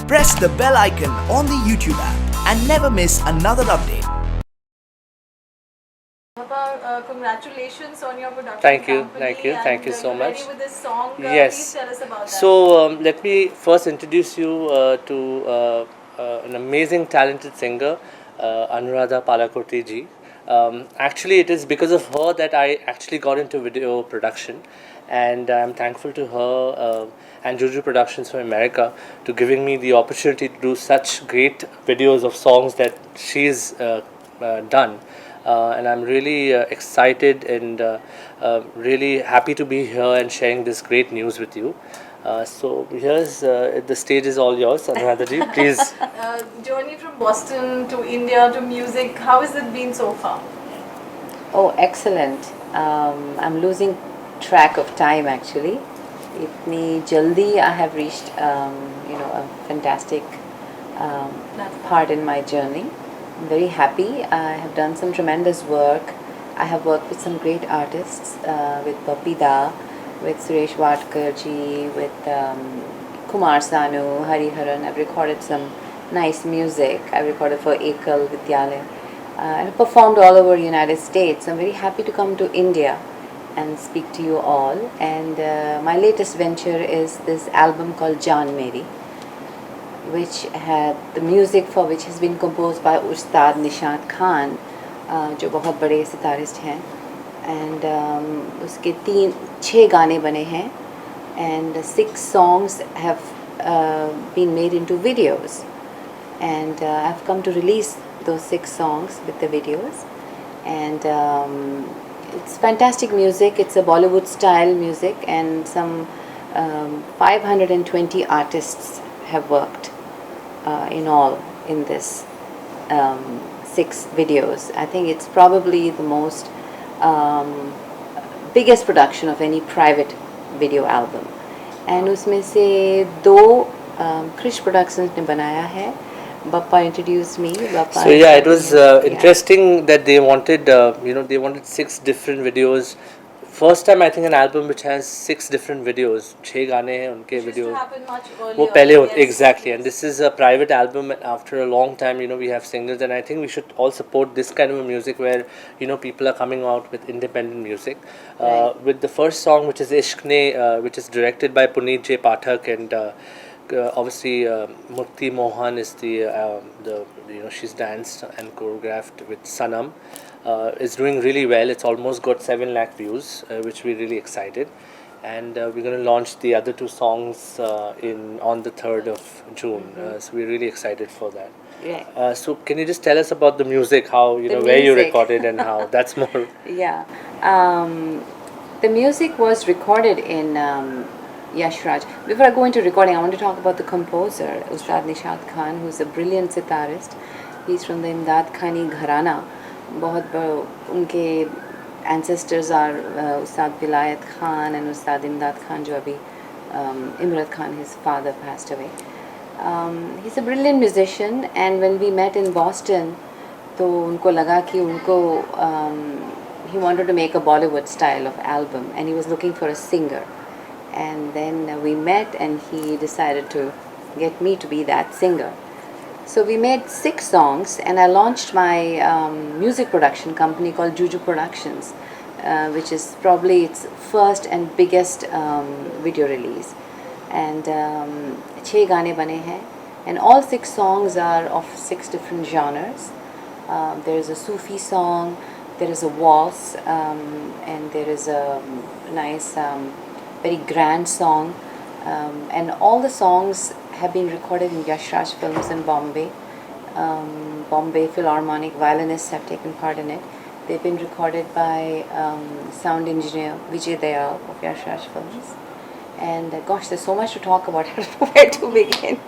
Press the bell icon on the YouTube app and never miss another update. Congratulations on your production Thank you, company. thank you so you're much. ready with this song. Yes. Please tell us about that. So let me first introduce you to an amazing, talented singer, Anuradha Palakoti ji. Actually, it is because of her that I actually got into video production, and I'm thankful to her and Juju Productions from America to giving me the opportunity to do such great videos of songs that she's done. And I'm really excited and really happy to be here and sharing this great news with you. So here's the stage is all yours, Anuradha ji. Please. Journey from Boston to India to music, how has it been so far? Oh, excellent. I'm losing track of time actually. Itni jaldi I have reached, a fantastic part in my journey. I'm very happy. I have done some tremendous work. I have worked with some great artists, with Bapi Da, with Suresh Vatkar ji, with Kumar Sanu, Hari Haran. I've recorded some nice music. I recorded for Ekal Vidyalaya. I performed all over United States. I'm very happy to come to India and speak to you all. And my latest venture is this album called Jaan Meri, which had the music for which has been composed by Ustad Nishant Khan, जो बहुत बड़े sitarist हैं, and उसके 6 गाने बने हैं, and 6 songs have been made into videos, and I've come to release those 6 songs with the videos, and it's fantastic music. It's a Bollywood style music, and some 520 artists have worked in all in this 6 videos. I think it's probably the most biggest production of any private video album. And उसमें से 2 Krish Productions ने बनाया है. Bappa introduced me. Bappa So yeah, it was interesting that they wanted, they wanted 6 different videos. First time I think an album which has 6 different videos, 6 गाने हैं उनके It used to videos. happen much earlier. वो पहले होते yes, exactly, yes. and this is a private album. And after a long time, we have singles, and I think we should all support this kind of a music where people are coming out with independent music. Right. With the first song, which is Ishq Ne, which is directed by Puneet J Pathak, and obviously Mukti Mohan is the she's danced and choreographed with Sanam. Is doing really well. It's almost got 7 lakh views, which we're really excited. And we're going to launch the other 2 songs on the 3rd of June. So we're really excited for that. Yeah. So can you just tell us about the music, how where you music. recorded and how? That's more. Yeah. The music was recorded in Yash Raj. Before I go into recording, I want to talk about the composer, Ustad Nishant Khan, who's a brilliant sitarist. He's from the Imdad Khani Gharana. बहुत उनके ancestors are Ustad Vilayat Khan and Ustad Imdad Khan, जो अभी Imrat Khan, his father, passed away. He's a brilliant musician, and when we met in Boston, तो उनको लगा कि उनको he wanted to make a Bollywood style of album, and he was looking for a singer. And then we met, and he decided to get me to be that singer. So we made 6 songs, and I launched my music production company called Juju Productions, which is probably its first and biggest video release. And 6 gaane bane hain, and all 6 songs are of 6 different genres. There is a Sufi song, there is a waltz, and there is a nice, very grand song. And all the songs have been recorded in Yash Raj Films in Bombay. Bombay Philharmonic violinists have taken part in it. They've been recorded by sound engineer Vijay Dayal of Yash Raj Films. And gosh, there's so much to talk about. I don't know where to begin.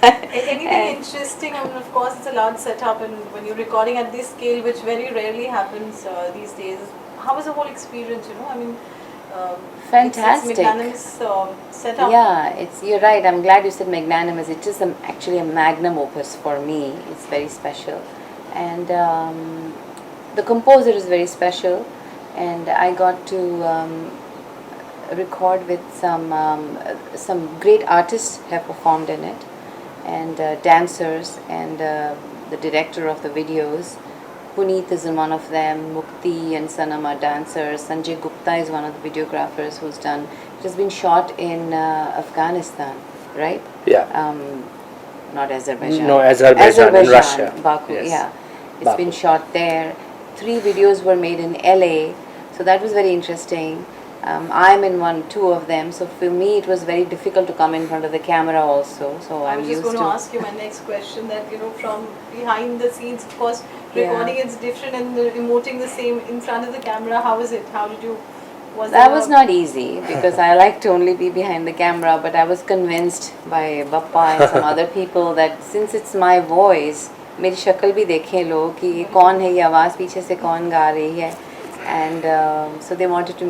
Anything interesting? I mean, of course, it's a large setup, and when you're recording at this scale, which very rarely happens these days, how was the whole experience? I mean, Fantastic. It's magnanimous setup. Yeah, you're right. I'm glad you said magnanimous. It is actually a magnum opus for me. It's very special, and the composer is very special, and I got to record with some great artists have performed in it, and dancers, and the director of the videos. Puneet is one of them, Mukti and Sanam are dancers, Sanjay Gupta is one of the videographers who's done. It has been shot in Afghanistan, right? Yeah. Not Azerbaijan. No, Azerbaijan, in Russia. Baku, Yes. yeah. It's Baku. been shot there. 3 videos were made in LA, so that was very interesting. I'm in two of them, so for me it was very difficult to come in front of the camera also. So I I'm was used just going to to. ask you my next question that, from behind the scenes, of course, Yeah. recording is different and the emoting the same in front of the camera. How is it? How did you, was That there was a- not easy because I like to only be behind the camera, but I was convinced by Bappa and some other people that since it's my voice, मेरी शक्ल भी देखें लोग कि ये कौन है, ये आवाज़ पीछे से कौन गा रही है, and so they wanted to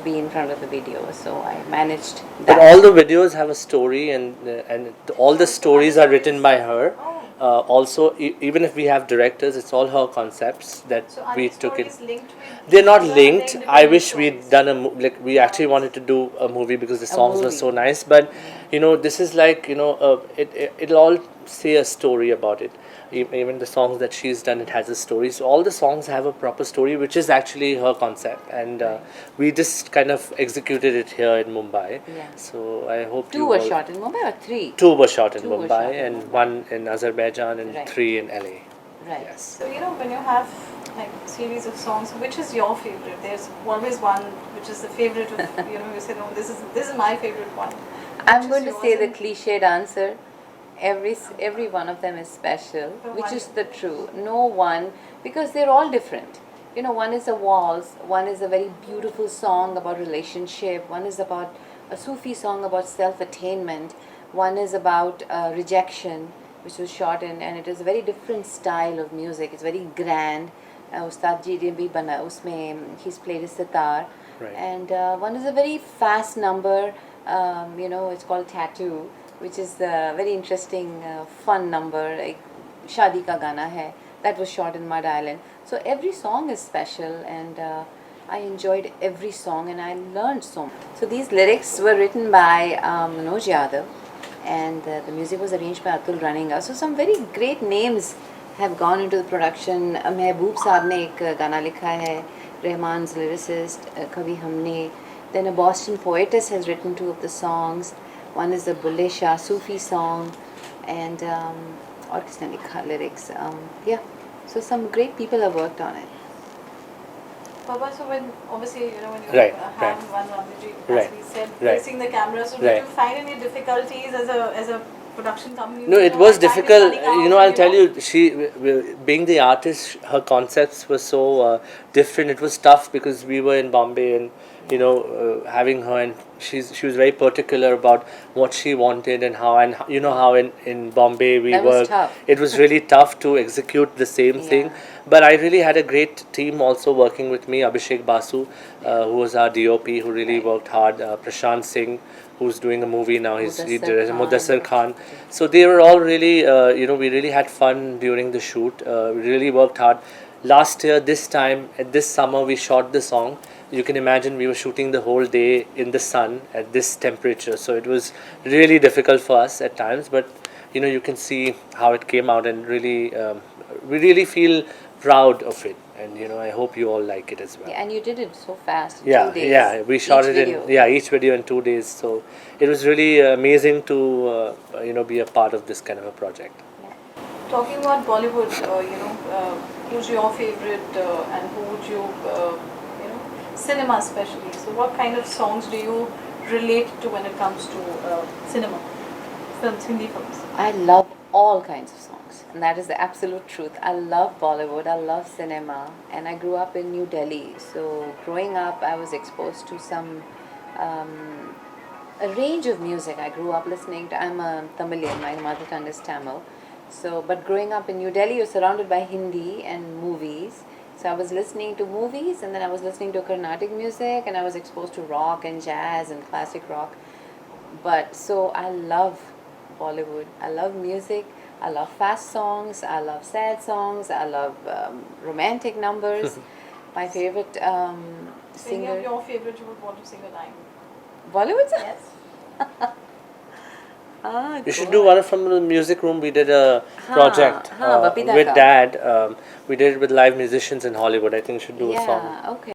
be in front of the video, so I managed But that. all the videos have a story, and all the stories are written by her. Also, even if we have directors, it's all her concepts that So are we these took it. stories linked with They're not each other? linked. They're I independent wish we'd stories? done like we actually wanted to do a movie because the songs were movie. so nice. But this is like it'll all say a story about it. Even the songs that she's done, it has a story. So all the songs have a proper story, which is actually her concept, and we just kind of executed it here in Mumbai. Yeah. So I hope 2 you were all- shot in Mumbai or 3? 2 were shot in 2 were Mumbai shot in and Mumbai. 1 in Azerbaijan and Right. 3 in LA. Right. Yes. So, when you have like series of songs, which is your favorite? There's always one which is the favorite of, you say, no, this is my favorite one. I'm Which going is to say yours the and- cliched answer. Every one of them is special, But which why? is the true. No one, because they're all different. One is a waltz, one is a very beautiful song about relationship, one is about a Sufi song about self-attainment, one is about rejection, which was shot in, and it is a very different style of music. It's very grand. Ustad ji ne bhi bana, usme he's played a sitar. Right. And one is a very fast number, it's called Tattoo, which is a very interesting, fun number, like Shadi Ka Gana Hai, that was shot in Mud Island. So every song is special, and I enjoyed every song and I learned so much. So these lyrics were written by Manoj Yadav, and the music was arranged by Atul Ranninga. So some very great names have gone into the production. Mehboob Saab ne ek gana likha hai, Rahman's lyricist, Kabhi Humne. Then a Boston poetess has written 2 of the songs. One is the Bulle Shah Sufi song, and और किसने लिखा lyrics? Yeah, so some great people have worked on it. Papa, so when obviously when you Right, have right. one Ramji, Right, as we said, right. facing the camera, so did Right. you find any difficulties as a production company? No, it was time is difficult. running out I'll and, tell you, being the artist, her concepts were so different. It was tough because we were in Bombay, and having her, and she was very particular about what she wanted and how, and how in Bombay we That was work. tough. It was really tough to execute the same thing. Yeah. But I really had a great team also working with me. Abhishek Basu, who was our DOP, who really worked hard. Prashant Singh, who's doing a movie now. He Mudassar did Khan. Mudassar Khan. So they were all really, we really had fun during the shoot. We really worked hard. Last year, this time, this summer, we shot the song. You can imagine we were shooting the whole day in the sun at this temperature. So it was really difficult for us at times. But, you can see how it came out, and really, we really feel proud of it. And, I hope you all like it as well. Yeah, and you did it so fast. Yeah, 2 days. yeah, we shot Each it video. in each video in 2 days. So it was really amazing to be a part of this kind of a project. Talking about Bollywood, who's your favorite and who would you, cinema especially. So what kind of songs do you relate to when it comes to cinema, films, Hindi films? I love all kinds of songs, and that is the absolute truth. I love Bollywood, I love cinema, and I grew up in New Delhi. So growing up, I was exposed to some a range of music. I grew up listening to. I'm a Tamilian. My mother tongue is Tamil. So, but growing up in New Delhi, you're surrounded by Hindi and movies. So I was listening to movies, and then I was listening to Carnatic music, and I was exposed to rock and jazz and classic rock. But so I love Bollywood. I love music. I love fast songs. I love sad songs. I love romantic numbers. My favorite Any singer. of your favorite you would want to sing a line? Bollywood song? Yes. You should do one from the music room. We did a project Babita with ka. Dad. We did it with live musicians in Hollywood. I think you should do a song. Yeah, okay.